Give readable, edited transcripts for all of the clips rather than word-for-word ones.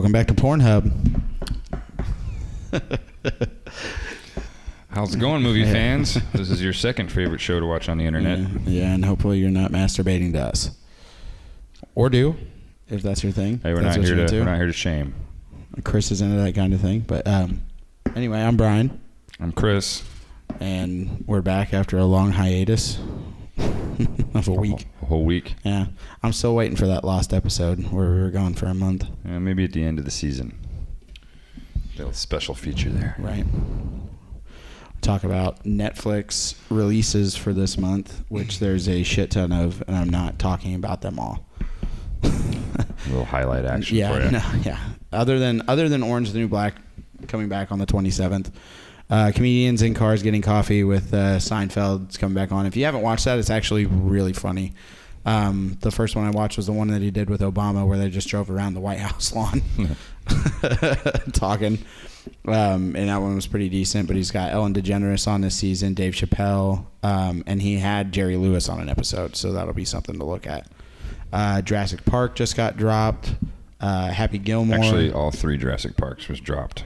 Welcome back to Pornhub. How's it going, movie fans? This is your second favorite show to watch on the internet. Yeah, and hopefully you're not masturbating to us. Or do, if that's your thing. Hey, we're not here to shame. Chris is into that kind of thing. But anyway, I'm Brian. I'm Chris. And we're back after a long hiatus of a week. A whole week. Yeah. I'm still waiting for that lost episode where we were gone for a month. Yeah, maybe at the end of the season. Little special feature there. Right. Talk about Netflix releases for this month, which there's a shit ton of, and I'm not talking about them all. A little highlight action for you. Yeah. Other than Orange is the New Black coming back on the 27th. Comedians in Cars Getting Coffee with Seinfeld's coming back on. If you haven't watched that, it's actually really funny. The first one I watched was the one that he did with Obama where they just drove around the White House lawn talking. And that one was pretty decent, but he's got Ellen DeGeneres on this season, Dave Chappelle, and he had Jerry Lewis on an episode, so that'll be something to look at. Jurassic Park just got dropped. Happy Gilmore. Actually, all 3 Jurassic Parks was dropped.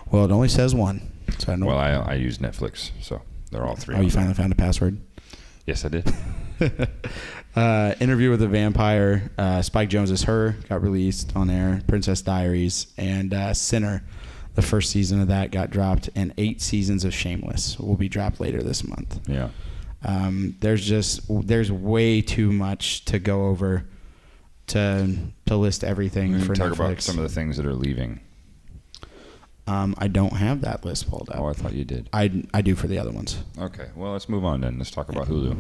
Well, it only says 1. So I don't know. Well, I use Netflix, so they're all 3. Oh, you finally found a password? Yes, I did. Interview with the Vampire. Spike Jonze's Her got released on air. Princess Diaries and Sinner. The first season of that got dropped, and 8 seasons of Shameless will be dropped later this month. Yeah. There's way too much to go over to list everything for talk Netflix. about some of the things that are leaving. I don't have that list pulled up. Oh, I thought you did. I do for the other ones. Okay, well, let's move on then. Let's talk about Hulu.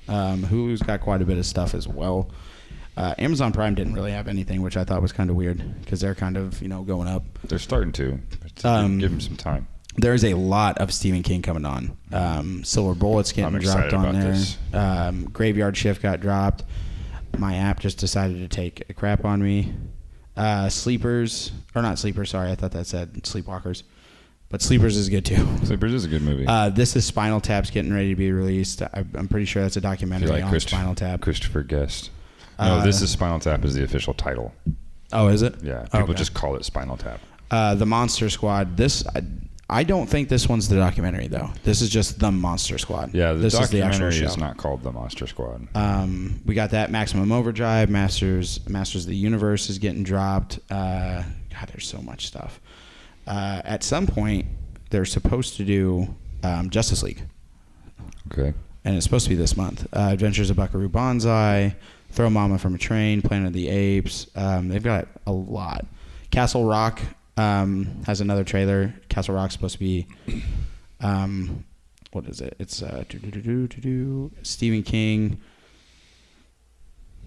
Hulu's got quite a bit of stuff as well. Amazon Prime didn't really have anything, which I thought was kind of weird because they're kind of, going up. They're starting to. Give them some time. There's a lot of Stephen King coming on. Silver Bullet's getting dropped on there. Graveyard Shift got dropped. My app just decided to take a crap on me. Sleepers, or not Sleepers, sorry, I thought that said Sleepwalkers. But Sleepers is good too. Sleepers is a good movie. This is Spinal Tap's getting ready to be released. I'm pretty sure that's a documentary on Spinal Tap. Christopher Guest. No, this is Spinal Tap is the official title. Oh, is it? Yeah, people just call it Spinal Tap. The Monster Squad. I don't think this one's the documentary though. This is just the Monster Squad. Yeah, this documentary is the is not called the Monster Squad. We got that. Maximum Overdrive, Masters of the Universe is getting dropped. God, there's so much stuff. At some point, they're supposed to do Justice League. Okay. And it's supposed to be this month. Adventures of Buckaroo Banzai, Throw Mama from a Train, Planet of the Apes. They've got a lot. Castle Rock has another trailer. Castle Rock's supposed to be, what is it? It's Stephen King.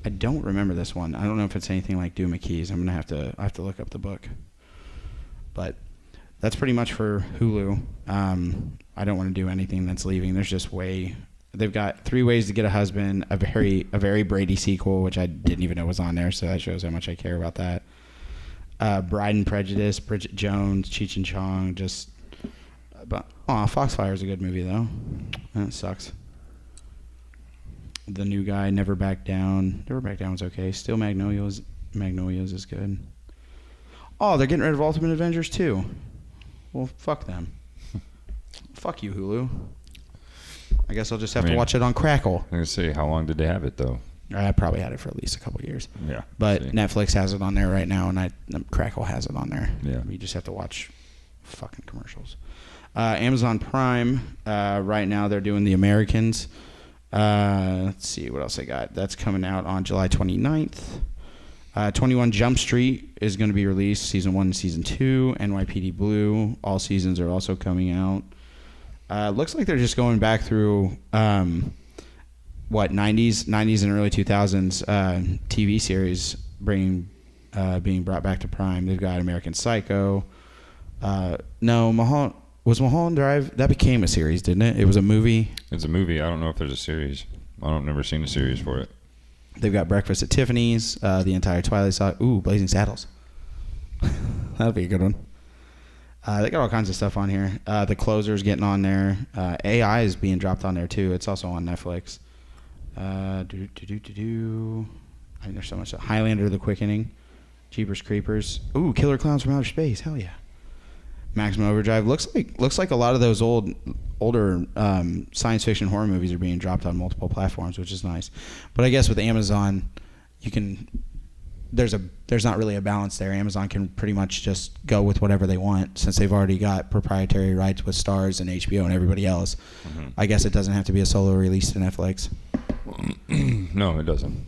I don't remember this one. I don't know if it's anything like Dune McKees. I have to look up the book. But that's pretty much for Hulu. I don't want to do anything that's leaving. There's just they've got 3 Ways to Get a Husband, a very Brady sequel, which I didn't even know was on there, so that shows how much I care about that. Bride and Prejudice, Bridget Jones, Cheech and Chong, Foxfire is a good movie though. That sucks. The New Guy, Never Back Down. Never Back Down was okay. Still Magnolias is good. Oh, they're getting rid of Ultimate Avengers too. Well, fuck them. Fuck you, Hulu. I guess I'll just have to watch it on Crackle. I'm going to say, how long did they have it, though? I probably had it for at least a couple of years. Yeah. But Netflix has it on there right now, and Crackle has it on there. Yeah. You just have to watch fucking commercials. Amazon Prime, right now they're doing The Americans. Let's see what else I got. That's coming out on July 29th. 21 Jump Street is going to be released, Season 1 and Season 2. NYPD Blue, all seasons are also coming out. Looks like they're just going back through 90s and early 2000s TV series being brought back to Prime. They've got American Psycho. Mulholland Drive, that became a series, didn't it? It was a movie. It's a movie. I don't know if there's a series. I've never seen a series for it. They've got Breakfast at Tiffany's, the entire Twilight Saga. Ooh, Blazing Saddles. That'll be a good one. They got all kinds of stuff on here. The Closer's getting on there. AI is being dropped on there too. It's also on Netflix. I mean, there's so much. Highlander: The Quickening. Jeepers Creepers. Ooh, Killer Clowns from Outer Space. Hell yeah. Maximum Overdrive. Looks like a lot of those older science fiction horror movies are being dropped on multiple platforms, which is nice. But I guess with Amazon, you can. There's not really a balance there. Amazon can pretty much just go with whatever they want since they've already got proprietary rights with Starz and HBO and everybody else. Mm-hmm. I guess it doesn't have to be a solo release to Netflix. No, it doesn't.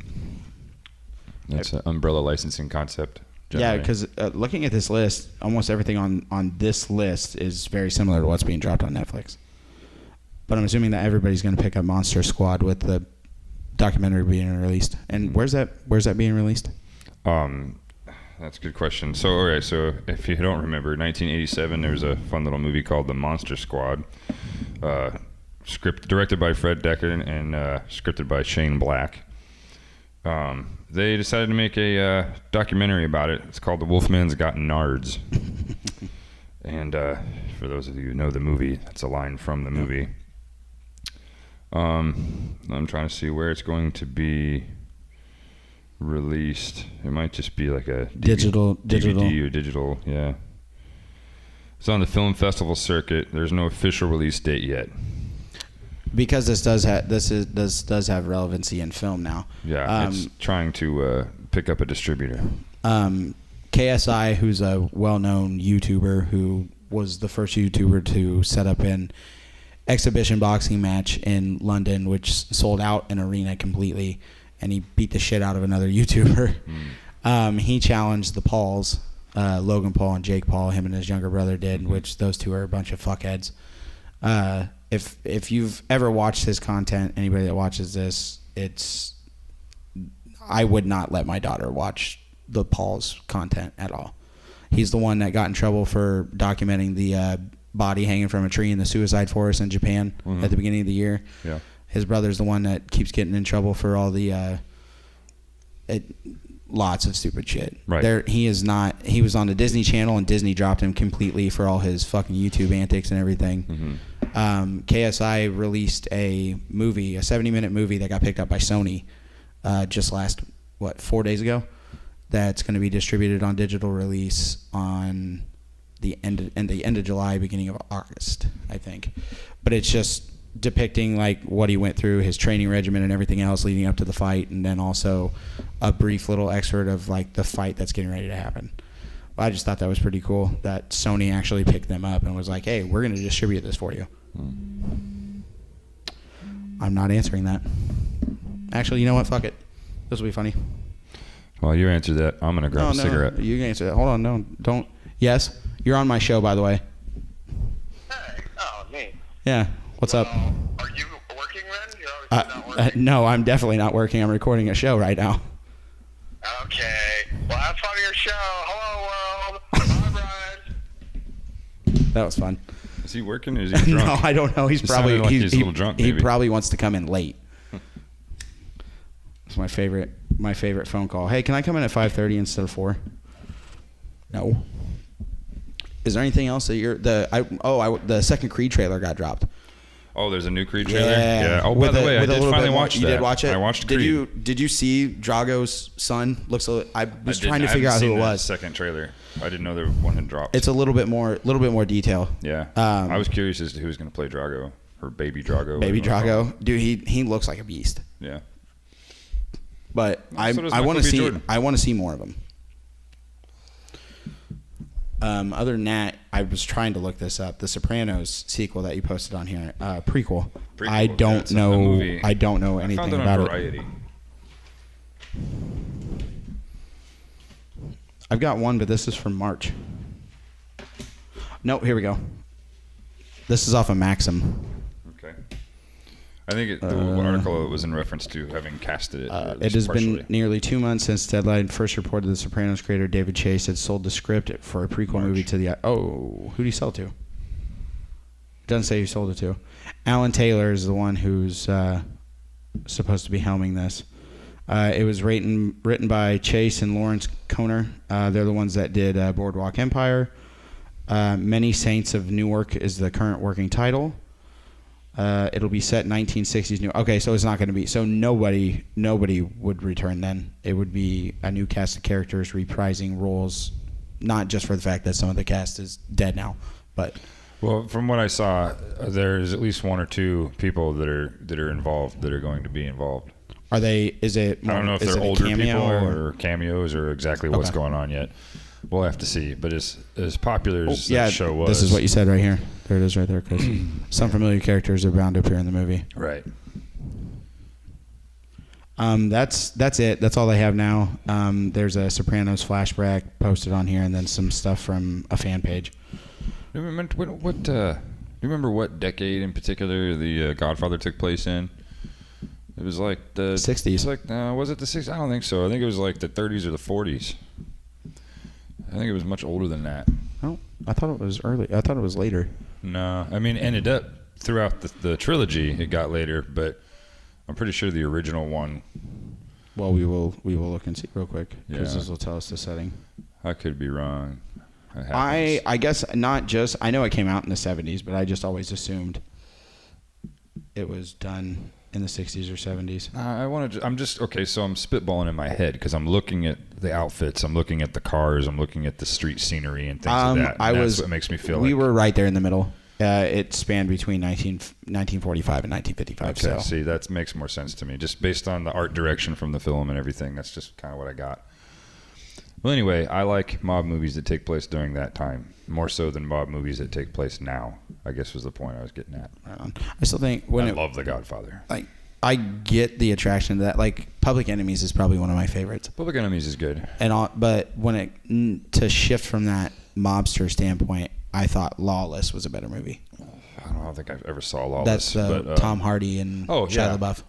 It's an umbrella licensing concept. Generally. Yeah, because looking at this list, almost everything on this list is very similar to what's being dropped on Netflix. But I'm assuming that everybody's going to pick up Monster Squad with the documentary being released. And where's that being released? That's a good question. So, all right. So, if you don't remember, 1987, there was a fun little movie called The Monster Squad, directed by Fred Dekker and scripted by Shane Black. They decided to make a documentary about it. It's called The Wolfman's Got Nards. And for those of you who know the movie, that's a line from the movie. I'm trying to see where it's going to be released. It might just be like a digital DVD or digital, yeah. It's on the film festival circuit. There's no official release date yet. Because this does have relevancy in film now. Yeah, it's trying to pick up a distributor. KSI, who's a well-known YouTuber who was the first YouTuber to set up an exhibition boxing match in London, which sold out an arena completely, and he beat the shit out of another YouTuber. He challenged the Pauls, Logan Paul and Jake Paul, him and his younger brother did, which those two are a bunch of fuckheads. If you've ever watched his content, anybody that watches this, I would not let my daughter watch the Paul's content at all. He's the one that got in trouble for documenting the body hanging from a tree in the suicide forest in Japan at the beginning of the year. Yeah. His brother's the one that keeps getting in trouble for all the lots of stupid shit. Right. He was on the Disney Channel, and Disney dropped him completely for all his fucking YouTube antics and everything. KSI released a 70-minute movie that got picked up by Sony just 4 days ago. That's going to be distributed on digital release on the end of July, beginning of August, I think. But it's just depicting like what he went through, his training regimen and everything else leading up to the fight, and then also a brief little excerpt of like the fight that's getting ready to happen. I just thought that was pretty cool that Sony actually picked them up and was like, hey, we're going to distribute this for you. I'm not answering that. Actually, you know what? Fuck it. This will be funny. While you answer that, I'm going to grab a cigarette. You can answer that. Hold on. No, don't. Yes? You're on my show, by the way. Hey. Oh, me. Yeah. What's up? Are you working then? You're obviously not working. No, I'm definitely not working. I'm recording a show right now. Okay. Well, have fun with your show. Hello, world. Bye, Brian. That was fun. Is he working or is he drunk? No, I don't know. He's probably like he's a little drunk. He maybe. probably wants to come in late. It's my favorite phone call. Hey, can I come in at 5:30 instead of 4? No. Is there anything else that the second Creed trailer got dropped? Oh, there's a new Creed trailer? Yeah. Oh, by the way, I did finally watch that. You did watch it? I watched Creed. Did you see Drago's son? I was trying to figure out who it was. Second trailer. I didn't know one had dropped. It's a little bit more detail. Yeah. I was curious as to who's going to play Drago, or Baby Drago. Baby Drago. Dude, he looks like a beast. Yeah. But So I want to see more of him. Other than that, I was trying to look this up. The Sopranos sequel that you posted on here, prequel. I don't know. I don't know anything about it. I've got one, but this is from March. No, here we go. This is off of Maxim. Okay. I think the article was in reference to having casted it. It has been nearly 2 months since Deadline first reported the Sopranos creator David Chase had sold the script for a prequel movie to the... Oh, who did he sell to? It doesn't say who sold it to. Alan Taylor is the one who's supposed to be helming this. It was written by Chase and Lawrence Koner. They're the ones that did Boardwalk Empire. Many Saints of Newark is the current working title. It'll be set in 1960s New. Okay, so it's not going to be. So nobody would return then. It would be a new cast of characters reprising roles, not just for the fact that some of the cast is dead now, but. Well, from what I saw, there's at least one or two people that are involved that are going to be involved. Are they? Is it? I don't know if is they're it a older cameo people or cameos or exactly what's Okay. going on yet. We'll have to see. But as popular as yeah, that show was, this is what you said right here. There it is, right there, Chris. Some familiar characters are bound to appear in the movie. right. That's it. That's all I have now. There's a Sopranos flashback posted on here, and then some stuff from a fan page. Do you remember what decade in particular the Godfather took place in? It was like the 60s. It's like was it the 60s? I don't think so. I think it was like the 30s or the 40s. I think it was much older than that. Oh, I thought it was early. I thought it was later. No, I mean, ended up throughout the trilogy, it got later, but I'm pretty sure the original one. Well, we will look and see real quick because Yeah. this will tell us the setting. I could be wrong. It happens. I guess not just. I know it came out in the 70s, but I just always assumed it was done in the 60s or 70s. I want to. I'm just okay. So I'm spitballing in my head because I'm looking at the outfits, I'm looking at the cars, I'm looking at the street scenery and things like that. And that's what makes me feel. We like, were right there in the middle. It spanned between 1945 and 1955. Okay, So see, that makes more sense to me. Just based on the art direction from the film and everything, that's just kind of what I got. Well, anyway, I like mob movies that take place during that time more so than mob movies that take place now. I guess was the point I was getting at. right on. I still think I love The Godfather. like I get the attraction to that. Like Public Enemies is probably one of my favorites. Public Enemies is good. And all, but when to shift from that mobster standpoint, I thought Lawless was a better movie. I don't think I've ever saw Lawless. That's but, Tom Hardy and Shia LaBeouf.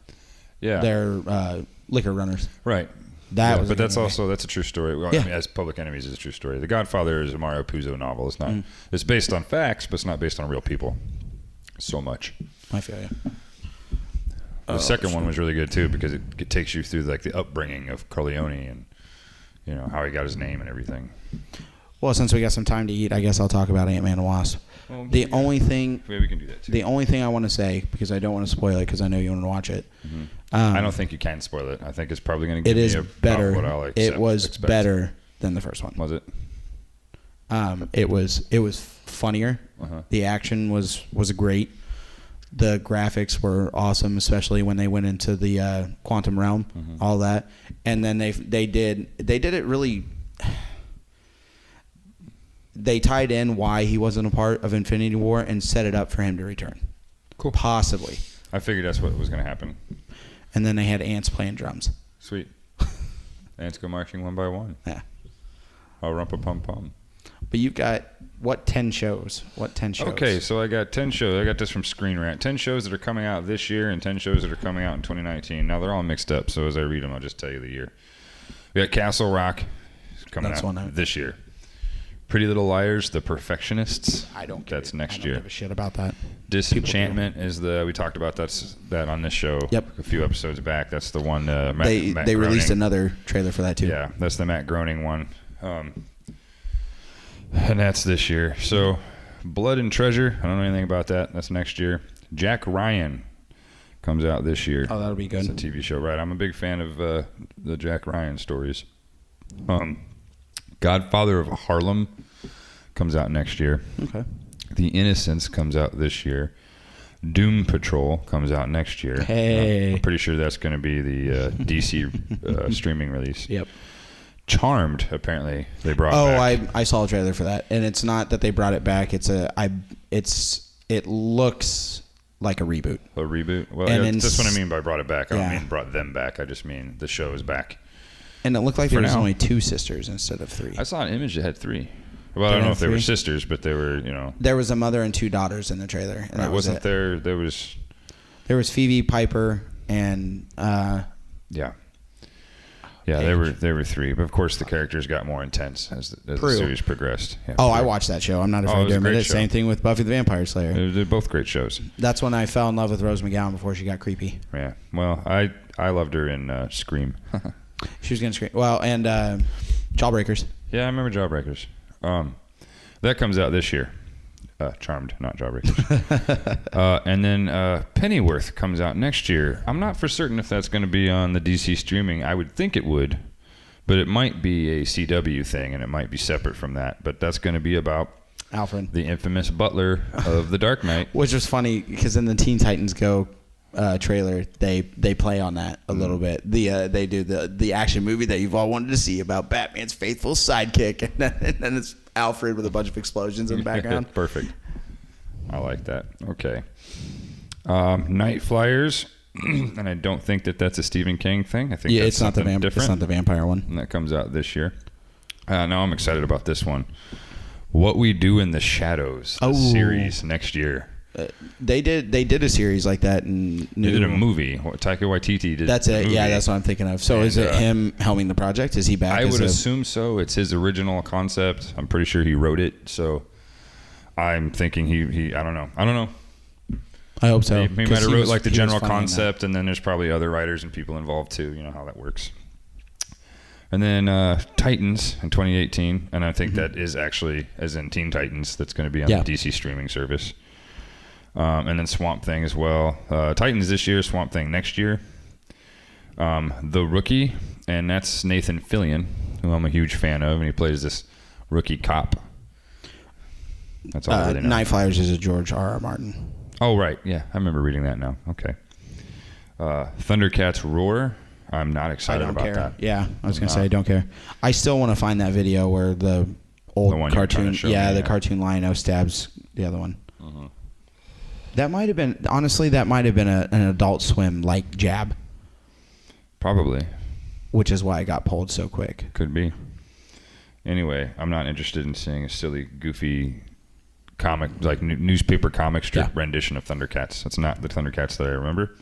Yeah. They're liquor runners. Right. That was. But a good that's movie. also a true story. Well, Yeah. I mean, as Public Enemies is a true story. The Godfather is a Mario Puzo novel. It's not. It's based on facts, but it's not based on real people. So much. I feel you. The second one was really good too because it takes you through like the upbringing of Corleone and how he got his name and everything. Well, since we got some time to eat, I guess I'll talk about Ant-Man and Wasp. Well, The only thing, maybe we can do that too. the only thing I want to say, because I don't want to spoil it, because I know you want to watch it. I don't think you can spoil it. I think it's probably going to give It is me about better. what I'll It was expect. better than the first one. Was it? It was funnier. Uh-huh. The action was great. The graphics were awesome, especially when they went into the quantum realm, all that. And then they did it really. They tied in why he wasn't a part of Infinity War and set it up for him to return. Cool. Possibly. I figured that's what was going to happen. And then they had ants playing drums. Sweet. Ants go marching one by one. Yeah. Oh, rumpa-pum-pum. But you've got, 10 shows? What 10 shows? Okay, so I got 10 shows. I got this from Screen Rant. 10 shows that are coming out this year and 10 shows that are coming out in 2019. Now, they're all mixed up, so as I read them, I'll just tell you the year. We got Castle Rock coming That's out one this year. Pretty Little Liars, The Perfectionists. That's next year. I don't give a shit about that. Disenchantment is we talked about that on this show Yep. a few episodes back. That's the one. Matt They released Groening. another trailer for that too. Yeah, that's the Matt Groening one. And that's this year. So, Blood and Treasure, I don't know anything about that. That's next year. Jack Ryan comes out this year. Oh, that'll be good. It's a TV show, right? I'm a big fan of the Jack Ryan stories. Godfather of Harlem comes out next year. Okay. The Innocents comes out this year. Doom Patrol comes out next year. Hey. I'm pretty sure that's going to be the DC streaming release. Yep. Charmed, apparently they brought Oh, back. I saw a trailer for that, and it's not that they brought it back. It looks like a reboot. A reboot. Well, And yeah, in that's what I mean by brought it back. I Yeah. don't mean brought them back. I just mean the show is back. And it looked like For there was now. only 2 sisters instead of 3. I saw an image that had 3. Well, I They don't know had if they were 3? sisters, but they were, There was a mother and 2 daughters in the trailer, and that was wasn't it. there was, There was Phoebe, Piper, and yeah. Yeah, they were 3, but of course the characters got more intense as the Prue. series progressed. Yeah, I Prue. watched that show. I'm not it afraid was to a admit great it. show. Same thing with Buffy the Vampire Slayer. They're both great shows. That's when I fell in love with Rose McGowan before she got creepy. Yeah. Well, I loved her in Scream. She was gonna scream. Well, and Jawbreakers. Yeah, I remember Jawbreakers. That comes out this year. Charmed, not Jawbreakers. And then Pennyworth comes out next year. I'm not for certain if that's going to be on the DC streaming. I would think it would, but it might be a CW thing, and it might be separate from that. But that's going to be about Alfred, the infamous butler of the Dark Knight. which was funny because in the Teen Titans Go trailer, they play on that a little bit. They do the action movie that you've all wanted to see about Batman's faithful sidekick, and then it's Alfred with a bunch of explosions in the background. Perfect. I like that. Okay. Night Flyers, and I don't think that's a Stephen King thing. I think that's it's not the something different. It's not the vampire one. And that comes out this year. Now I'm excited about this one. What We Do in the Shadows, the series next year. They did a series like that in They did a movie. Taika Waititi did. That's a it. movie. Yeah, that's what I'm thinking of. So is it him helming the project? Is he back? I would assume so. It's his original concept. I'm pretty sure he wrote it. So I'm thinking he I don't know. I hope so. He might have wrote like the general concept, and then there's probably other writers and people involved too. You know how that works. And then Titans in 2018, and I think that is actually, as in Teen Titans, that's going to be on the DC streaming service. And then Swamp Thing as well. Titans this year, Swamp Thing next year. The Rookie, and that's Nathan Fillion, who I'm a huge fan of, and he plays this rookie cop. That's all I really know. Night Flyers is a George R.R. Martin. Oh, right. Yeah, I remember reading that now. Okay. Thundercats Roar. I'm not excited about that. Yeah, I was going to say I don't care. I still want to find that video where the old cartoon, the cartoon Lion-O stabs the other one. Uh-huh. That might have been, honestly, an Adult Swim like jab. Probably. Which is why I got pulled so quick. Could be. Anyway, I'm not interested in seeing a silly, goofy comic, like newspaper comic strip rendition of Thundercats. That's not the Thundercats that I remember.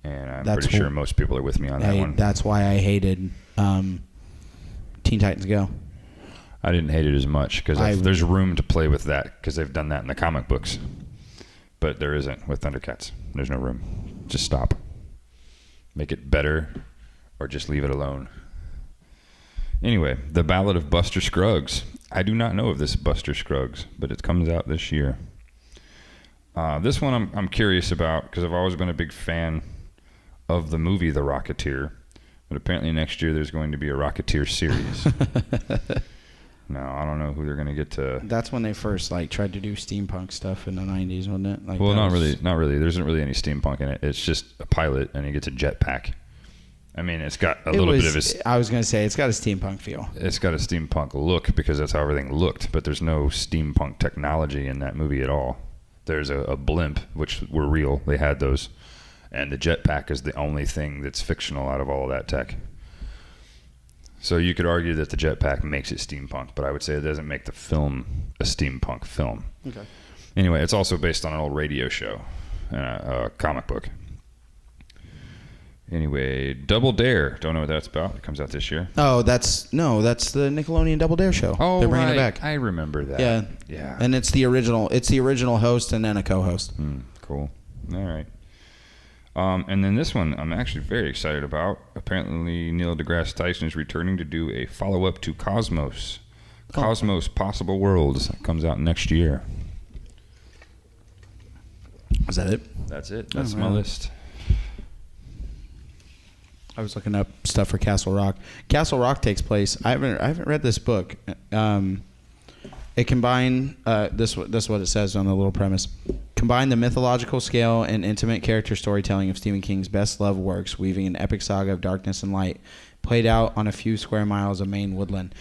And I'm pretty sure most people are with me on that one. That's why I hated Teen Titans Go. I didn't hate it as much because there's room to play with that because they've done that in the comic books. But there isn't with Thundercats. There's no room. Just stop. Make it better or just leave it alone. Anyway, The Ballad of Buster Scruggs. I do not know of this Buster Scruggs, but it comes out this year. This one I'm curious about because I've always been a big fan of the movie The Rocketeer. But apparently next year there's going to be a Rocketeer series. Now, I don't know who they're going to get to. That's when they first tried to do steampunk stuff in the 90s, wasn't it? Well, not really. There isn't really any steampunk in it. It's just a pilot, and he gets a jetpack. I mean, it's got a little bit of a... I was going to say, it's got a steampunk feel. It's got a steampunk look because that's how everything looked, but there's no steampunk technology in that movie at all. There's a blimp, which were real. They had those. And the jetpack is the only thing that's fictional out of all of that tech. So you could argue that the jetpack makes it steampunk, but I would say it doesn't make the film a steampunk film. Okay. Anyway, it's also based on an old radio show and a comic book. Anyway, Double Dare. Don't know what that's about. It comes out this year. Oh, that's the Nickelodeon Double Dare show. Oh, they're bringing it back. I remember that. Yeah. Yeah. And it's the original host and then a co-host. Cool. All right. And then this one I'm actually very excited about. Apparently Neil deGrasse Tyson is returning to do a follow-up to Cosmos. Cosmos Possible Worlds. That comes out next year. Is that it? That's it. That's my list. I was looking up stuff for Castle Rock. Castle Rock takes place. I haven't read this book. It combine this is what it says on the little premise. Combine the mythological scale and intimate character storytelling of Stephen King's best-loved works, weaving an epic saga of darkness and light, played out on a few square miles of Maine woodland.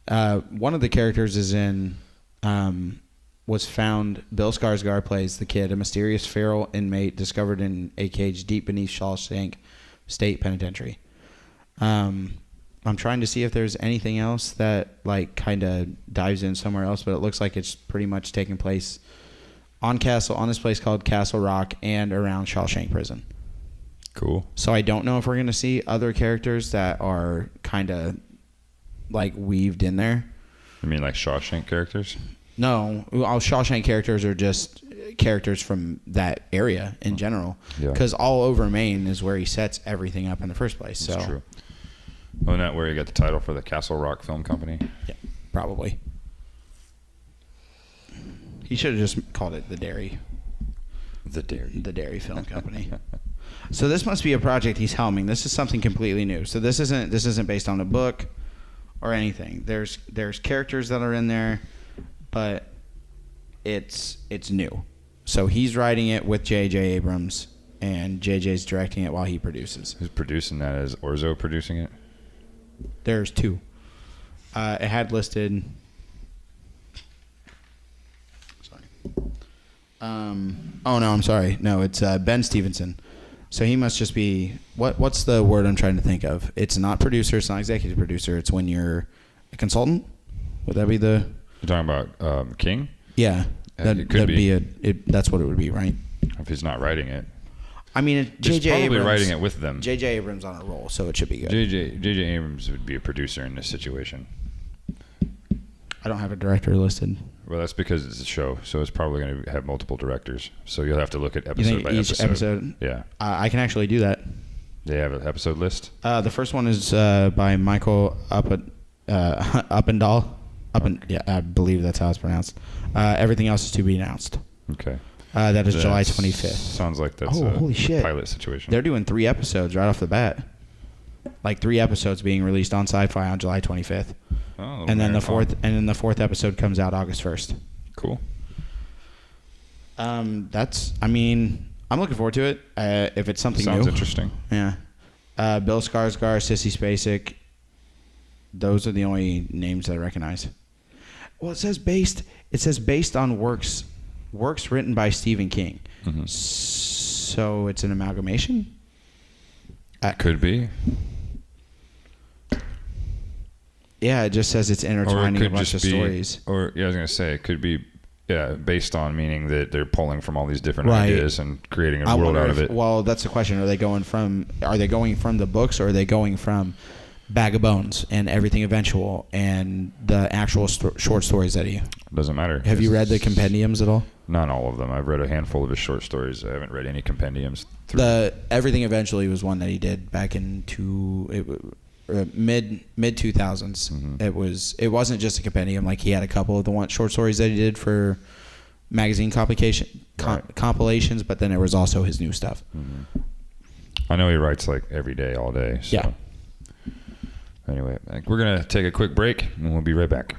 One of the characters is in was found. Bill Skarsgård plays the kid, a mysterious feral inmate discovered in a cage deep beneath Shawshank State Penitentiary. I'm trying to see if there's anything else that kind of dives in somewhere else, but it looks like it's pretty much taking place on this place called Castle Rock and around Shawshank Prison. Cool. So I don't know if we're going to see other characters that are kind of weaved in there. You mean like Shawshank characters? No, all Shawshank characters are just characters from that area in general. Because all over Maine is where he sets everything up in the first place. That's true. Wasn't that where he got the title for the Castle Rock Film Company? Yeah, probably. He should have just called it the Dairy The Dairy Film Company. So this must be a project he's helming. This is something completely new. So this isn't based on a book or anything. There's characters that are in there, but it's new. So he's writing it with J.J. Abrams, and J.J.'s directing it while he produces. Who's producing that? Is Orzo producing it? There's 2. It had listed. Sorry. Oh no, I'm sorry. No, it's Ben Stevenson. So he must just be what's the word I'm trying to think of? It's not producer. It's not executive producer. It's when you're a consultant. Would that be the? You're talking about King? Yeah, it could be. That's what it would be, right? If he's not writing it. I mean, J.J. probably Abrams writing it with them. J.J. Abrams on a roll, so it should be good. J.J. Abrams would be a producer in this situation. I don't have a director listed. Well, that's because it's a show, so it's probably going to have multiple directors. So you'll have to look at You episode think by each episode? Yeah. I can actually do that. They have an episode list? The first one is by Michael Uppendahl. Yeah, I believe that's how it's pronounced. Everything else is to be announced. Okay. That is July 25th. Sounds like that's holy shit. pilot situation. They're doing 3 episodes right off the bat. Like 3 episodes being released on Sci-Fi on July 25th. Oh, And then the fourth episode comes out August 1st. Cool. I'm looking forward to it. If it's something Sounds new. interesting. Yeah. Bill Skarsgård, Sissy Spacek. Those are the only names that I recognize. Well, it says based on works written by Stephen King. Mm-hmm. So it's an amalgamation? Could be. Yeah, it just says it's intertwining a bunch of stories. I was going to say, it could be based on, meaning that they're pulling from all these different Right. ideas and creating a world out of it. Well, that's the question. Are they going from the books, or are they going from Bag of Bones and Everything Eventual and the actual short stories that he... Doesn't matter. Have you read the compendiums at all? Not all of them. I've read a handful of his short stories. I haven't read any compendiums. The Everything Eventually was one that he did back in mid 2000s. Mm-hmm. It wasn't just a compendium. Like, he had a couple of the short stories that he did for magazine compilations, but then there was also his new stuff. Mm-hmm. I know he writes like every day, all day. So. Yeah. Anyway, we're going to take a quick break, and we'll be right back.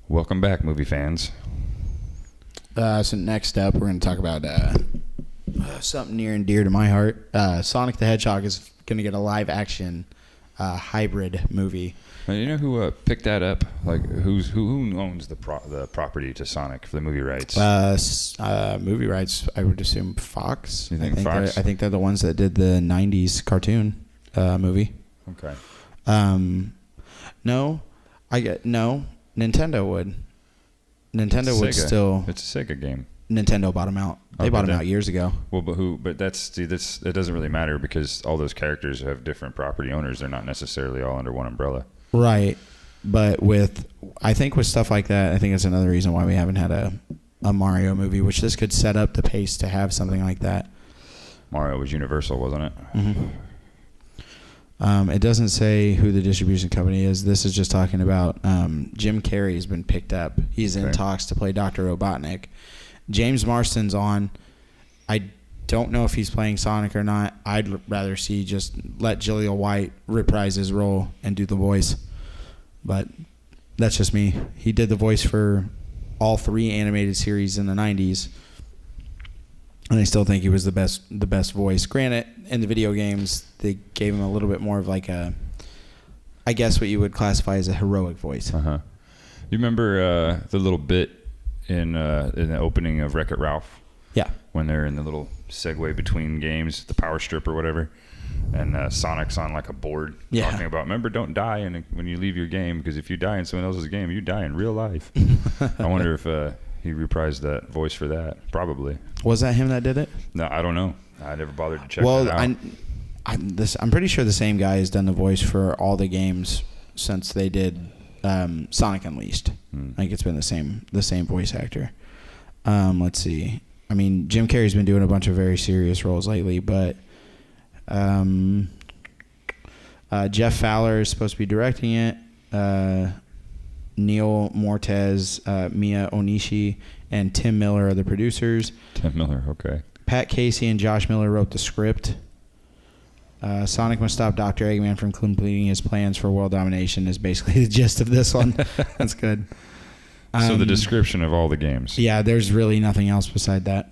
Welcome back, movie fans. So next up, we're going to talk about something near and dear to my heart. Sonic the Hedgehog is going to get a live-action hybrid movie. You know who picked that up? Like, who owns the property to Sonic for the movie rights? Movie rights, I would assume Fox. You think Fox? I think they're the ones that did the 90s cartoon movie. Okay. No. Nintendo would. Nintendo would Sega. still... It's a Sega game. Nintendo bought them out. They bought them out years ago. Well, but who? But that doesn't really matter, because all those characters have different property owners. They're not necessarily all under one umbrella. Right. But I think with stuff like that, I think it's another reason why we haven't had a Mario movie, which this could set up the pace to have something like that. Mario was Universal, wasn't it? Mm-hmm. It doesn't say who the distribution company is. This is just talking about Jim Carrey has been picked up. He's in talks to play Dr. Robotnik. James Marsden's on. I don't know if he's playing Sonic or not. I'd rather see just let Jaleel White reprise his role and do the voice. But that's just me. He did the voice for all 3 animated series in the 90s. And I still think he was the best voice. Granted, in the video games, they gave him a little bit more of like a, I guess what you would classify as a heroic voice. Uh-huh. You remember the little bit in the opening of Wreck-It Ralph? Yeah. When they're in the little segue between games, the power strip or whatever, and Sonic's on like a board talking about, remember, don't die when you leave your game, because if you die in someone else's game, you die in real life. I wonder if he reprised that voice for that. Probably. Was that him that did it? No, I don't know. I never bothered to check that out. I'm pretty sure the same guy has done the voice for all the games since they did Sonic Unleashed. I think it's been the same voice actor. Let's see. I mean, Jim Carrey's been doing a bunch of very serious roles lately, but Jeff Fowler is supposed to be directing it. Neil Mortez, Mia Onishi, and Tim Miller are the producers. Tim Miller, okay. Pat Casey and Josh Miller wrote the script. Sonic must stop Dr. Eggman from completing his plans for world domination is basically the gist of this one. That's good. So the description of all the games. Yeah, there's really nothing else beside that.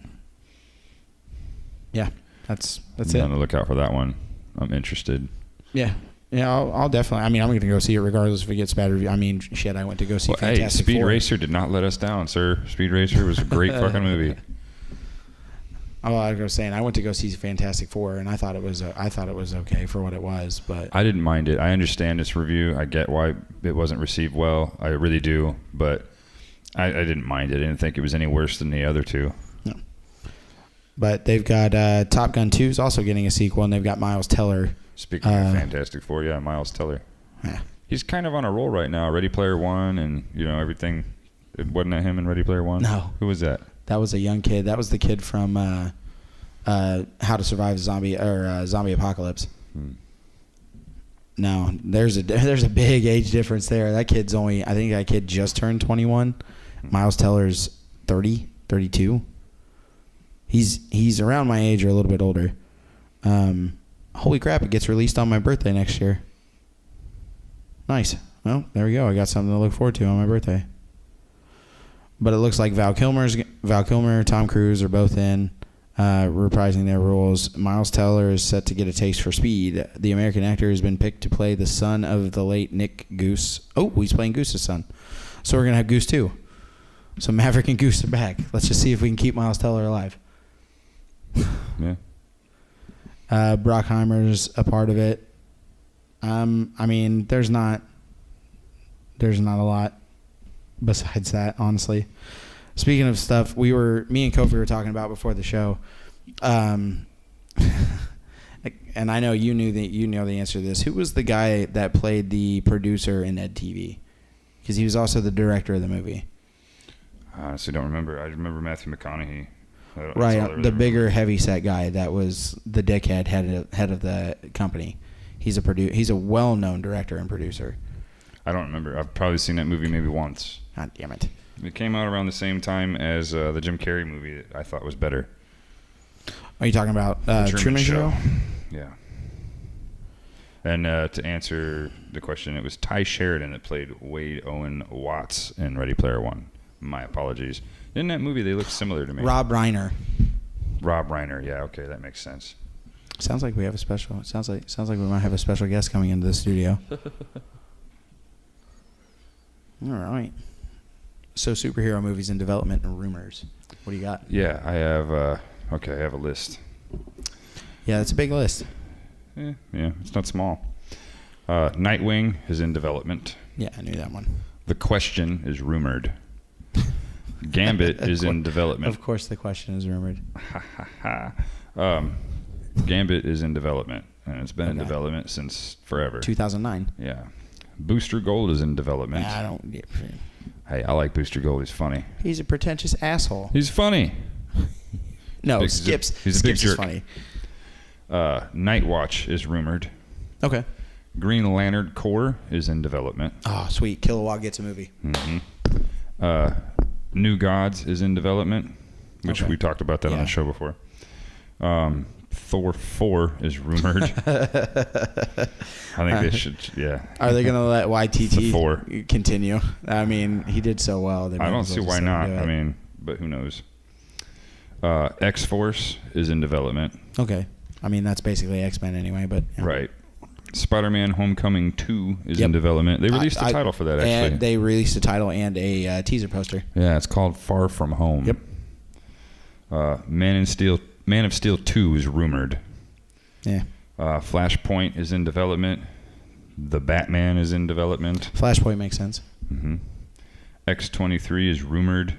Yeah, that's I'm it. on the lookout for that one. I'm interested. Yeah. Yeah, I'll definitely. I mean, I'm going to go see it regardless if it gets bad review. I mean, shit, I went to go see Fantastic Speed Four. Racer did not let us down, sir. Speed Racer was a great fucking movie. Oh, I was saying I went to go see Fantastic Four, and I thought it was okay for what it was, but I didn't mind it. I understand its review. I get why it wasn't received well. I really do, but I didn't mind it. I didn't think it was any worse than the other two. No. But they've got Top Gun 2 is also getting a sequel, and they've got Miles Teller. Speaking of Fantastic Four, yeah, Miles Teller. Yeah. He's kind of on a roll right now. Ready Player One and, everything. Wasn't that him in Ready Player One? No. Who was that? That was a young kid. That was the kid from How to Survive Zombie Apocalypse. No, there's a big age difference there. That kid's I think that kid just turned 21. Miles Teller's 30, 32. He's around my age or a little bit older. Holy crap, it gets released on my birthday next year. Nice. Well, there we go. I got something to look forward to on my birthday. But it looks like Val Kilmer, Tom Cruise are both in, reprising their roles. Miles Teller is set to get a taste for speed. The American actor has been picked to play the son of the late Nick Goose. Oh, he's playing Goose's son. So we're going to have Goose 2. So Maverick and Goose are back. Let's just see if we can keep Miles Teller alive. Yeah. Brockheimer's a part of it. I mean, there's not a lot besides that, honestly. Speaking of stuff, me and Kofi were talking about before the show, and I know you know the answer to this. Who was the guy that played the producer in Ed TV? Because he was also the director of the movie. I honestly don't remember. I remember Matthew McConaughey. Right, the bigger, heavy-set guy that was the dickhead head of the company. He's a well-known director and producer. I don't remember. I've probably seen that movie maybe once. God damn it. It came out around the same time as the Jim Carrey movie that I thought was better. Are you talking about Truman Show? Yeah. And to answer the question, it was Ty Sheridan that played Wade Owen Watts in Ready Player One. My apologies. In that movie, they look similar to me. Rob Reiner. Yeah, okay, that makes sense. Sounds like we have a special. Sounds like we might have a special guest coming into the studio. All right. So superhero movies in development and rumors. What do you got? Yeah, I have. I have a list. Yeah, that's a big list. Yeah, it's not small. Nightwing is in development. Yeah, I knew that one. The Question is rumored. Gambit is in development. Of course, The Question is rumored. Gambit is in development, and it's been in development since forever. 2009. Yeah. Booster Gold is in development. I don't get. Hey, I like Booster Gold. He's funny. He's a pretentious asshole. He's funny. No, he's a big Skips jerk. is funny. Night Watch is rumored. Okay. Green Lantern Corps is in development. Oh, sweet. Kilowog gets a movie. Mm-hmm. New Gods is in development, which we talked about that on the show before. Thor 4 is rumored. I think they should, Are they going to let YTT continue? I mean, he did so well. I don't see why not. I mean, but who knows? X-Force is in development. Okay. I mean, that's basically X-Men anyway, but... Yeah. Right. Spider-Man Homecoming 2 is in development. They released the title for that, actually. And they released a title and a teaser poster. Yeah, it's called Far From Home. Yep. Man of Steel 2 is rumored. Yeah. Flashpoint is in development. The Batman is in development. Flashpoint makes sense. Mm-hmm. X-23 is rumored.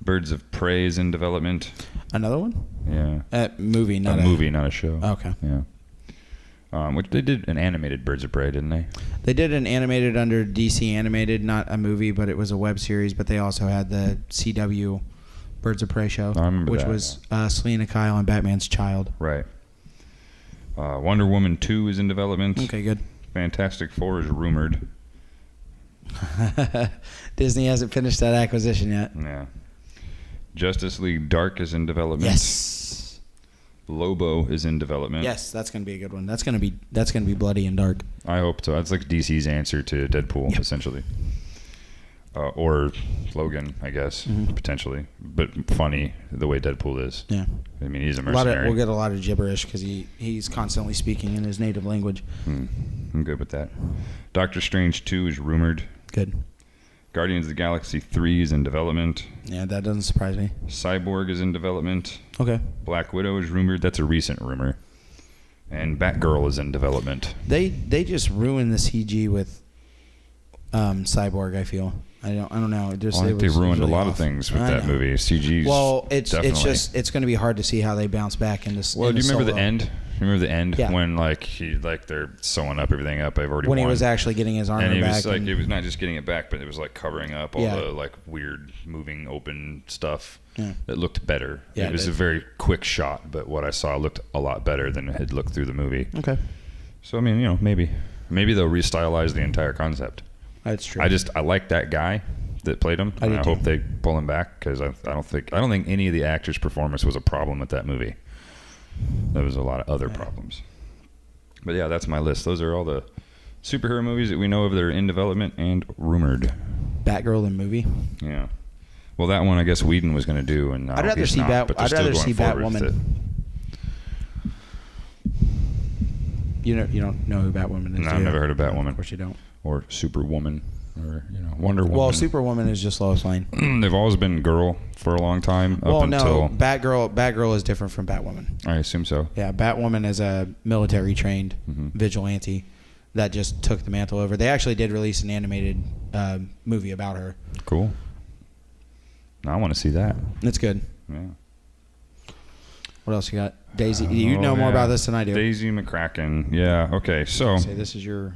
Birds of Prey is in development. Another one? Yeah. Movie, not a movie, not a show. Okay. Yeah. Which they did an animated Birds of Prey, didn't they? They did an animated under DC Animated, not a movie, but it was a web series. But they also had the CW Birds of Prey show, I remember which that, was Selena Kyle and Batman's child. Right. Wonder Woman 2 is in development. Okay, good. Fantastic Four is rumored. Disney hasn't finished that acquisition yet. Yeah. Justice League Dark is in development. Yes. Lobo is in development. Yes, that's gonna be a good one. That's gonna be bloody and dark. I hope so. That's like DC's answer to Deadpool, essentially. Or Logan, I guess, potentially. But funny the way Deadpool is. Yeah. I mean, he's a mercenary. We'll get a lot of gibberish because he's constantly speaking in his native language. I'm good with that. Doctor Strange 2 is rumored. Good. Guardians of the Galaxy 3 is in development. Yeah, that doesn't surprise me. Cyborg is in development. Okay. Black Widow is rumored. That's a recent rumor. And Batgirl is in development. They just ruined the CG with Cyborg, I feel. I don't know. I think they ruined a lot of things with that movie. CG's it's going to be hard to see how they bounce back in this. Well, do you remember the end? You remember the end Yeah. when they're sewing up everything up? I've already when won. he was actually getting his armor and he back. was like, it was not just getting it back, but it was like covering up all Yeah. the like weird moving open stuff Yeah. that looked better. Yeah, it was a very quick shot, but what I saw looked a lot better than it had looked through the movie. Okay. So I mean, maybe they'll restylize the entire concept. That's true. I like that guy that played him. I And do I too. hope they pull him back because I don't think any of the actors' performance was a problem with that movie. There was a lot of other problems. But yeah, that's my list. Those are all the superhero movies that we know of that are in development and rumored. Batgirl the movie. Yeah. Well, that one I guess Whedon was going to do, and I'd rather see but they're I'd still rather going see forward with Batwoman. You don't know who Batwoman is? No, do I've you? never heard of Batwoman. Of course you don't. Or Superwoman, or Wonder Woman. Well, Superwoman is just Lois Lane. They've always been girl for a long time. Well, until Batgirl is different from Batwoman. I assume so. Yeah, Batwoman is a military trained vigilante that just took the mantle over. They actually did release an animated movie about her. Cool. I want to see that. It's good. Yeah. What else you got? Daisy. You know more about this than I do. Daisy McCracken. Yeah. Okay. So. Say this is your.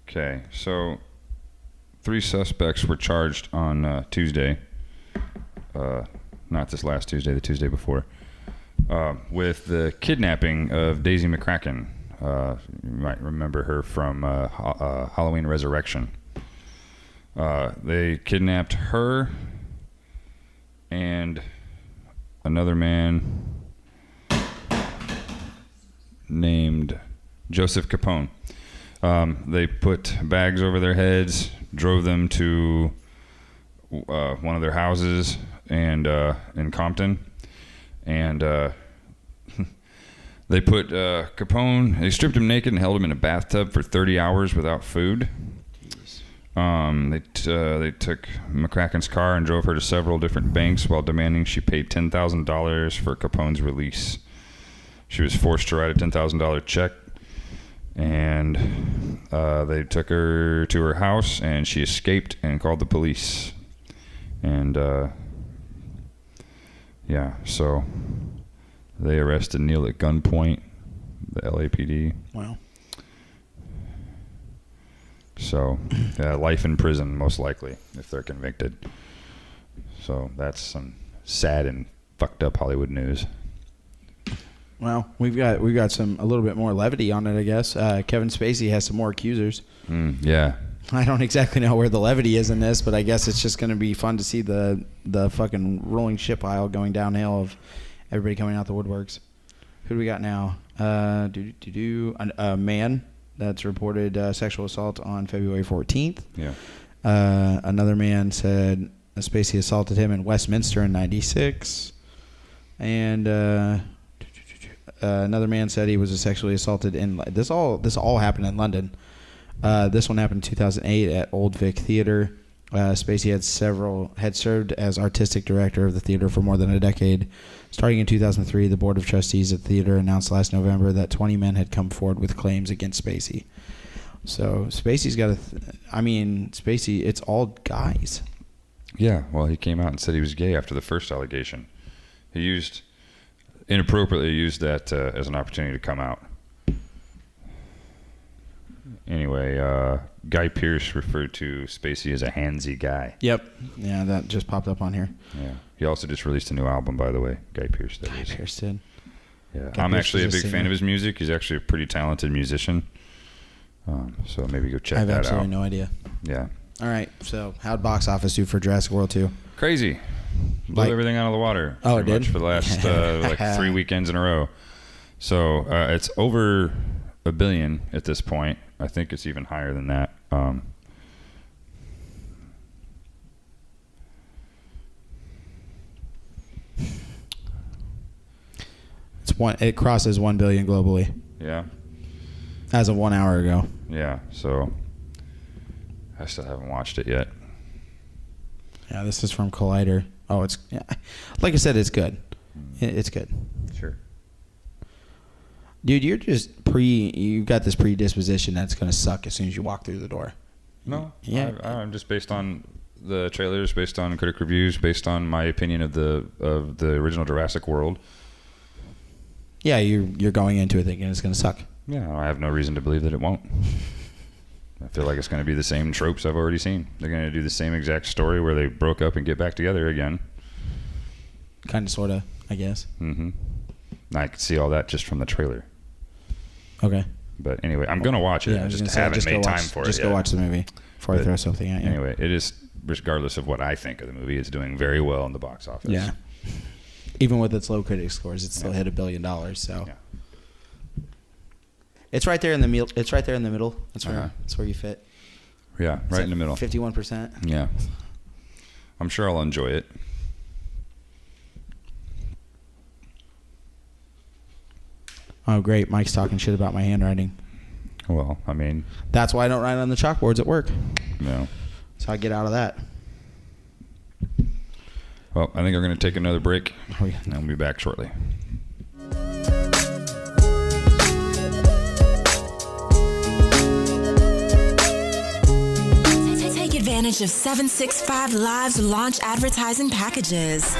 Okay. So, 3 suspects were charged on Tuesday. Not this last Tuesday, the Tuesday before, with the kidnapping of Daisy McCracken. You might remember her from Halloween Resurrection. They kidnapped her and another man named Joseph Capone. They put bags over their heads, drove them to one of their houses and in Compton, and they put Capone. They stripped him naked and held him in a bathtub for 30 hours without food. They took McCracken's car and drove her to several different banks while demanding she pay $10,000 for Capone's release. She was forced to write a $10,000 check, and they took her to her house, and she escaped and called the police. And so they arrested Neil at gunpoint, the LAPD. Wow. So, life in prison, most likely, if they're convicted. So that's some sad and fucked up Hollywood news. Well, we've got a little bit more levity on it, I guess. Kevin Spacey has some more accusers. Yeah. I don't exactly know where the levity is in this, but I guess it's just going to be fun to see the fucking rolling ship pile going downhill of everybody coming out the woodworks. Who do we got now? A man that's reported sexual assault on February 14th. Yeah. Another man said Spacey assaulted him in Westminster in '96, and another man said he was sexually assaulted in this all happened in London. This one happened in 2008 at Old Vic Theatre. Spacey had served as artistic director of the theater for more than a decade. Starting in 2003, the board of trustees at the theater announced last November that 20 men had come forward with claims against Spacey. So Spacey's got Spacey, it's all guys. Yeah, well, he came out and said he was gay after the first allegation. He inappropriately used that as an opportunity to come out. Anyway, Guy Pearce referred to Spacey as a handsy guy. Yep. Yeah, that just popped up on here. Yeah. He also just released a new album, by the way. Guy Pearce, that is. Guy Pearce did. Yeah. Guy I'm Pearce actually a is a big fan singer. of his music. He's actually a pretty talented musician. So maybe go check I have that out. absolutely no idea. Yeah. All right, so how'd box office do for Jurassic World 2? Crazy. Blew Like- everything out of the water. Oh, it pretty much did? for the last 3 weekends in a row. So it's over $1 billion at this point. I think it's even higher than that. It crosses 1 billion globally Yeah. as of 1 hour ago. Yeah. So I still haven't watched it yet. Yeah, this is from Collider. Oh, it's like I said, it's good. It's good. Sure. Dude, you're just you've got this predisposition that's going to suck as soon as you walk through the door. No. Yeah. I'm just based on the trailers, based on critic reviews, based on my opinion of the original Jurassic World. Yeah, you're going into it thinking it's going to suck. Yeah, I have no reason to believe that it won't. I feel like it's going to be the same tropes I've already seen. They're going to do the same exact story where they broke up and get back together again. Kind of, sort of, I guess. Mm-hmm. I could see all that just from the trailer. Okay. But anyway, I'm going to watch it. Yeah, I was just gonna say, haven't made go time watch, for it Just yet. go watch the movie before I But throw something at you. Anyway, it is, regardless of what I think of the movie, it's doing very well in the box office. Yeah. Even with its low critic scores, it still hit $1 billion. So Yeah. it's right there in the middle. It's right there in the middle. That's where Uh-huh. that's where you fit. Yeah, right in the middle. 51%. Yeah. I'm sure I'll enjoy it. Oh, great! Mike's talking shit about my handwriting. Well, I mean, That's why I don't write on the chalkboards at work. no. So I get out of that. Well, I think we're going to take another break, Oh, yeah. and we'll be back shortly. Take advantage of 765 Live's launch advertising packages.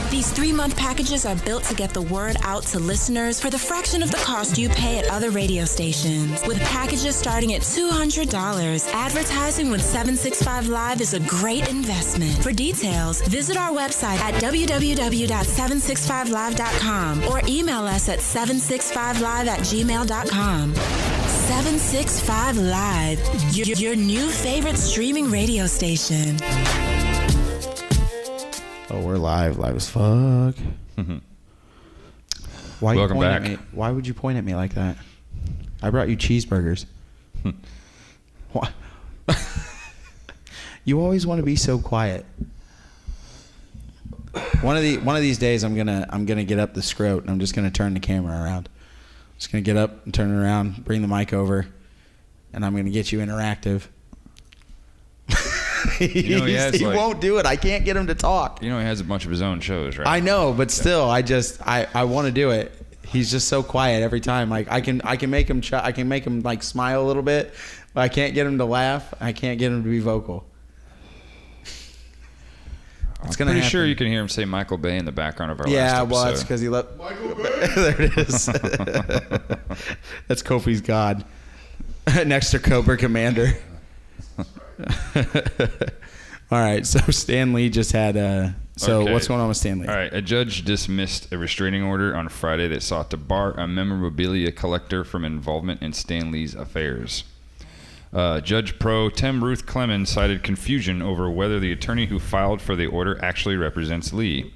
These 3-month packages are built to get the word out to listeners for the fraction of the cost you pay at other radio stations. With packages starting at $200, advertising with 765 Live is a great investment. For details, visit our website at www.765live.com or email us at 765live@gmail.com. 765 Live, your new favorite streaming radio station. Oh, we're live as fuck. Why you Welcome point back. At me? Why would you point at me like that? I brought you cheeseburgers. Why? You always want to be so quiet. One of these days, I'm gonna get up the scrote and I'm just gonna turn the camera around. Just gonna get up and turn it around, bring the mic over, and I'm gonna get you interactive. You know, he won't do it. I can't get him to talk. You know, he has a bunch of his own shows, right? I know, but still, I want to do it. He's just so quiet every time. Like I can make him I can make him like smile a little bit, but I can't get him to laugh. I can't get him to be vocal. I'm pretty sure you can hear him say Michael Bay in the background of our last Yeah, episode. well, that's because he left. Michael Bay. There it is. That's Kofi's God. Next to Cobra Commander. All right, so Stan Lee just had Okay. what's going on with Stan Lee? All right, a judge dismissed a restraining order on Friday that sought to bar a memorabilia collector from involvement in Stan Lee's affairs. Judge Pro Tem Ruth Clemens cited confusion over whether the attorney who filed for the order actually represents Lee.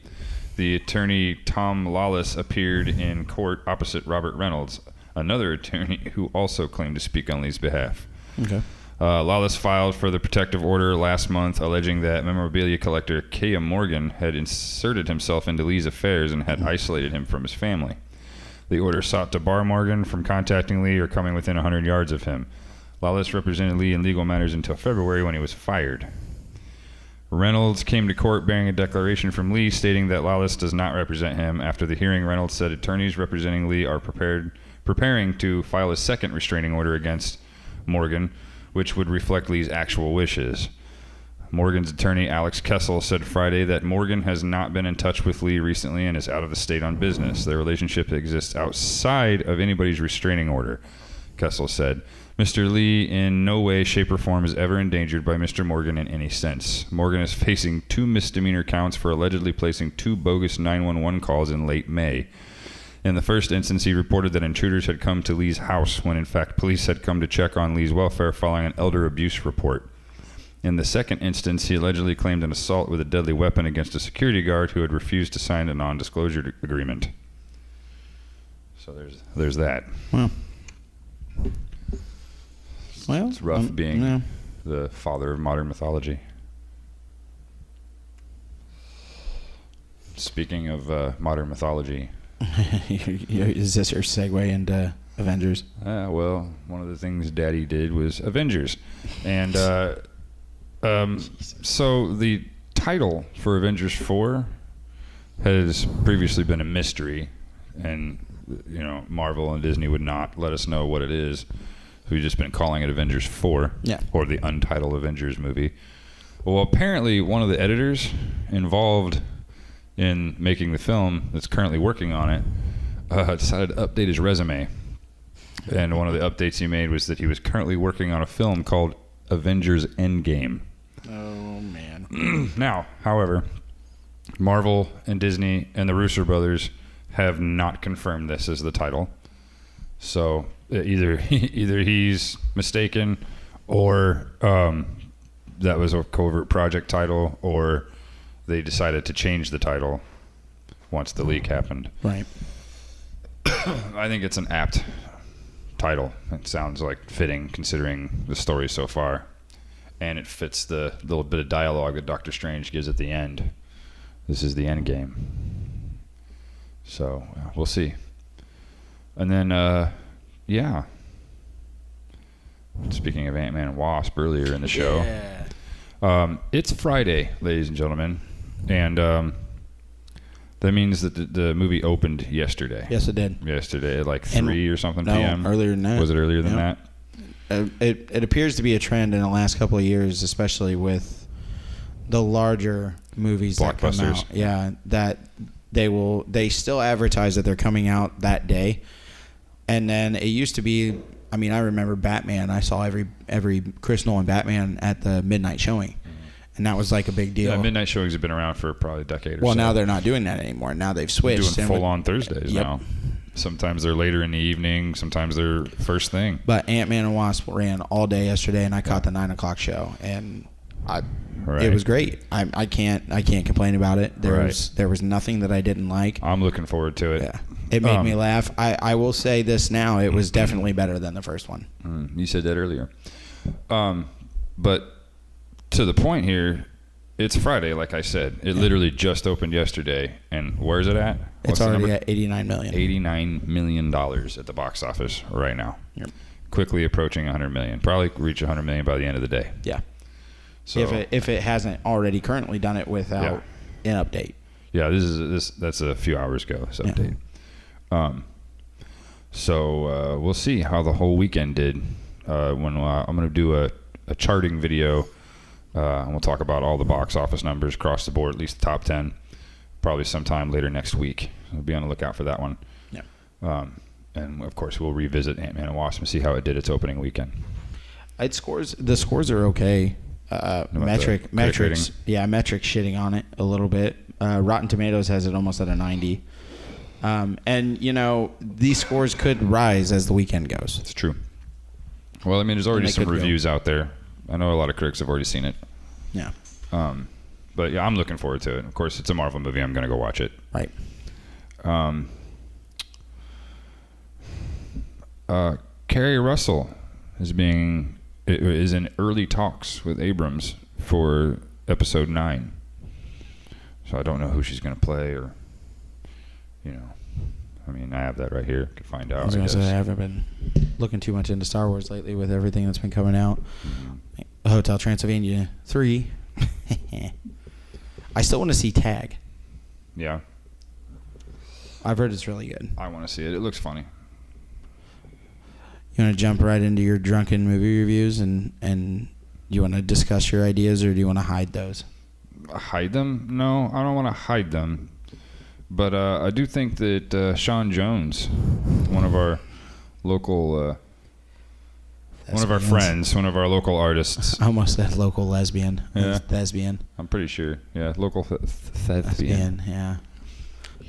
The attorney Tom Lawless appeared in court opposite Robert Reynolds, another attorney who also claimed to speak on Lee's behalf. Okay. Lawless filed for the protective order last month, alleging that memorabilia collector Kaya Morgan had inserted himself into Lee's affairs and had isolated him from his family. The order sought to bar Morgan from contacting Lee or coming within 100 yards of him. Lawless represented Lee in legal matters until February when he was fired. Reynolds came to court bearing a declaration from Lee stating that Lawless does not represent him. After the hearing, Reynolds said attorneys representing Lee are preparing to file a second restraining order against Morgan, which would reflect Lee's actual wishes. Morgan's attorney, Alex Kessel, said Friday that Morgan has not been in touch with Lee recently and is out of the state on business. Their relationship exists outside of anybody's restraining order, Kessel said. Mr. Lee in no way, shape, or form is ever endangered by Mr. Morgan in any sense. Morgan is facing 2 misdemeanor counts for allegedly placing 2 bogus 911 calls in late May. In the first instance, he reported that intruders had come to Lee's house when in fact police had come to check on Lee's welfare following an elder abuse report. In the second instance, he allegedly claimed an assault with a deadly weapon against a security guard who had refused to sign a non-disclosure agreement. So there's that. Well, It's rough being the father of modern mythology. Speaking of modern mythology, is this your segue into Avengers? well, one of the things Daddy did was Avengers, and so the title for Avengers 4 has previously been a mystery, and Marvel and Disney would not let us know what it is. We've just been calling it Avengers 4, or the untitled Avengers movie. Well, apparently one of the editors involved in making the film that's currently working on it decided to update his resume. And one of the updates he made was that he was currently working on a film called Avengers Endgame. Oh, man. Now, however, Marvel and Disney and the Russo brothers have not confirmed this as the title. So either he's mistaken, or that was a covert project title, or they decided to change the title once the leak happened. Right. I think it's an apt title. It sounds like fitting considering the story so far. And it fits the little bit of dialogue that Doctor Strange gives at the end. This is the end game. So we'll see. And then, speaking of Ant-Man and Wasp earlier in the show, it's Friday, ladies and gentlemen, and that means that the movie opened yesterday. Yes, it did. Yesterday at like 3 or something no, p.m. earlier than that. Was it earlier than that? It appears to be a trend in the last couple of years, especially with the larger movies that come Blockbusters. out. Yeah, that they still advertise that they're coming out that day. And then it used to be, I mean, I remember Batman. I saw every Chris Nolan Batman at the midnight showing. And that was like a big deal. Yeah, midnight showings have been around for probably a decade or so. Well, now they're not doing that anymore. Now they've switched. Doing full-on Thursdays Yep. now. Sometimes they're later in the evening. Sometimes they're first thing. But Ant-Man and Wasp ran all day yesterday, and I caught the 9 o'clock show, and it was great. I can't complain about it. There was nothing that I didn't like. I'm looking forward to it. Yeah, it made me laugh. I will say this now: it was definitely better than the first one. You said that earlier. But to the point here, it's Friday, like I said. It literally just opened yesterday, and where's it at? It's already at $89 million. $89 million at the box office right now. Yep. Quickly approaching $100 million. Probably reach $100 million by the end of the day. Yeah. So if it hasn't already currently done it without an update. Yeah, that's a few hours ago. This update. So we'll see how the whole weekend did. When I'm going to do a charting video. And we'll talk about all the box office numbers across the board, at least the top 10, probably sometime later next week. We'll be on the lookout for that one. Yeah. And of course, we'll revisit Ant-Man and Wasp and see how it did its opening weekend. The scores are okay. Metrics shitting on it a little bit. Rotten Tomatoes has it almost at a 90. And these scores could rise as the weekend goes. It's true. Well, I mean, there's already some reviews out there. I know a lot of critics have already seen it. Yeah. But yeah, I'm looking forward to it. Of course, it's a Marvel movie. I'm going to go watch it. Right. Kerry Russell is being is in early talks with Abrams for episode 9. So I don't know who she's going to play, or, I mean, I have that right here. Could find out. I was going to say, I haven't been looking too much into Star Wars lately with everything that's been coming out. Hotel Transylvania 3. I still want to see Tag. Yeah. I've heard it's really good. I want to see it. It looks funny. You want to jump right into your drunken movie reviews and you want to discuss your ideas, or do you want to hide those? Hide them? No, I don't want to hide them. But I do think that Sean Jones, one of our local, one of our friends, one of our local artists. I almost said local lesbian. Yeah. Thespian. I'm pretty sure. Yeah, local thespian. Thespian, yeah.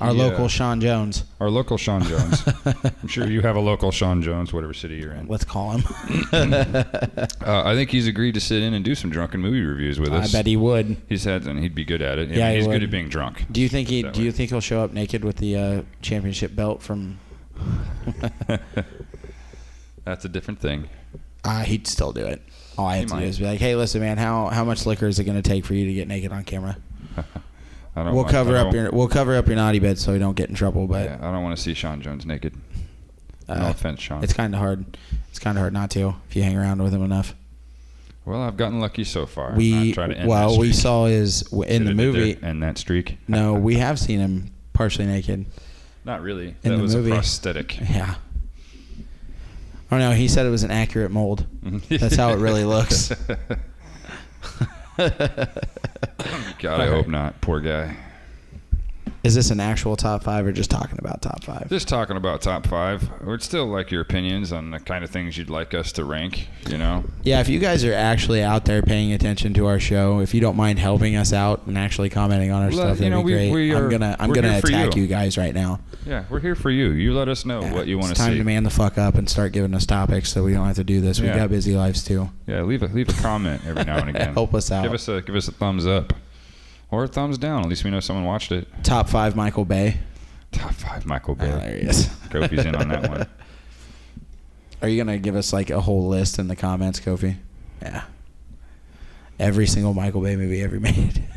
Our local Sean Jones. Our local Sean Jones. I'm sure you have a local Sean Jones, whatever city you're in. Let's call him. I think he's agreed to sit in and do some drunken movie reviews with us. I bet he would. He said, and he'd be good at it. Yeah, he's he good would. at being drunk. Do you think he'll show up naked with the championship belt from? That's a different thing. He'd still do it. All I have to do is be like, "Hey, listen, man, how much liquor is it going to take for you to get naked on camera?" We'll cover up your naughty bit so we don't get in trouble. But yeah, I don't want to see Sean Jones naked. No offense, Sean. It's kind of hard. It's kind of hard not to if you hang around with him enough. Well, I've gotten lucky so far. We saw his in the movie. End that streak. No, we have seen him partially naked. Not really. In that the was movie. a prosthetic. Yeah. Oh no, he said it was an accurate mold. That's how it really looks. God, I hope not. Poor guy. Is this an actual top 5 or just talking about top 5? Just talking about top 5. We'd still like your opinions on the kind of things you'd like us to rank, Yeah, if you guys are actually out there paying attention to our show, if you don't mind helping us out and actually commenting on our stuff, that'd be great. I'm gonna attack you guys right now. Yeah, we're here for you. You let us know what you want to see. It's time to man the fuck up and start giving us topics so we don't have to do this. We've got busy lives too. Yeah, leave a comment every now and again. Help us out. Give us a thumbs up. Or a thumbs down. At least we know someone watched it. Top 5 Michael Bay. Top 5 Michael Bay. Oh, there he is. Kofi's in on that one. Are you going to give us like a whole list in the comments, Kofi? Yeah. Every single Michael Bay movie ever made.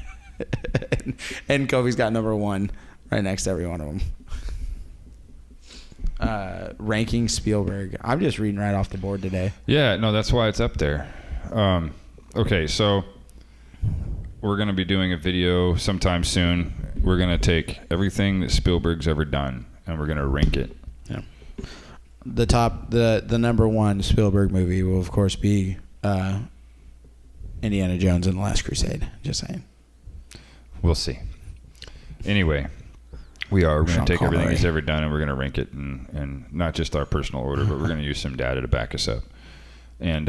and Kofi's got number 1 right next to every one of them. Ranking Spielberg. I'm just reading right off the board today. Yeah, no, that's why it's up there. Okay, so we're going to be doing a video sometime soon. We're going to take everything that Spielberg's ever done, and we're going to rank it. Yeah. The number 1 Spielberg movie will, of course, be Indiana Jones and the Last Crusade. Just saying. We'll see. Anyway, we're going to take everything Connery. he's ever done, and we're going to rank it, and not just our personal order, but we're going to use some data to back us up. And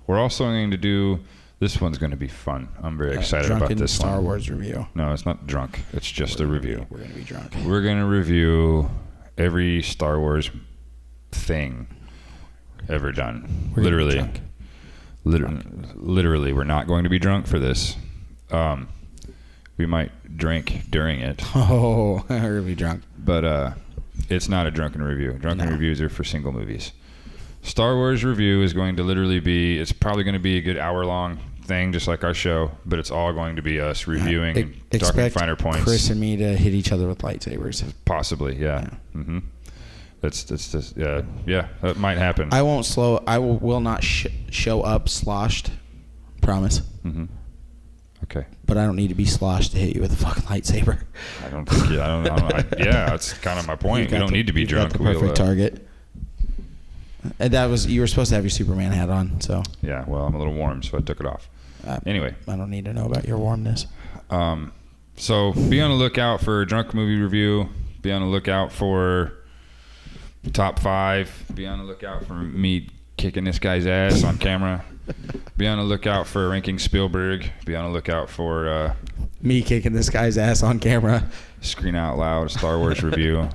we're also going to do... This one's going to be fun. I'm very excited about this Star one. Wars review. No, it's not drunk. It's just a review. We're going to be drunk. We're going to review every Star Wars thing ever done. We're gonna be Literally. Literally, we're not going to be drunk for this. We might drink during it. Oh, we're going to be drunk. But it's not a drunken review. Drunken reviews are for single movies. Star Wars review is going to literally be, it's probably going to be a good hour-long thing, just like our show, but it's all going to be us reviewing and talking finer points. Chris and me to hit each other with lightsabers. Possibly, yeah. Mm-hmm. That's just, yeah, that might happen. I will not show up sloshed. Promise. Mm-hmm. Okay. But I don't need to be sloshed to hit you with a fucking lightsaber. I don't think, yeah, that's kind of my point. You don't need to be drunk. Got the perfect target. And you were supposed to have your Superman hat on, so. Yeah, well, I'm a little warm, so I took it off. Anyway. I don't need to know about your warmness. So be on the lookout for a drunk movie review. Be on the lookout for top 5. Be on the lookout for me kicking this guy's ass on camera. Be on the lookout for ranking Spielberg. Be on the lookout for me kicking this guy's ass on camera. Screen Out Loud Star Wars review.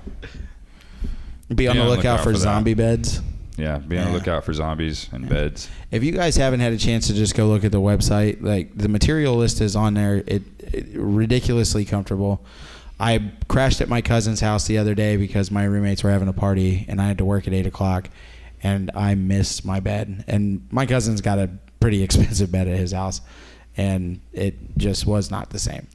Be on the lookout for zombie beds. Yeah, be on the lookout for zombies and beds. If you guys haven't had a chance to just go look at the website, like the material list is on there. It ridiculously comfortable. I crashed at my cousin's house the other day because my roommates were having a party and I had to work at 8 o'clock. and I miss my bed. And my cousin's got a pretty expensive bed at his house, and it just was not the same.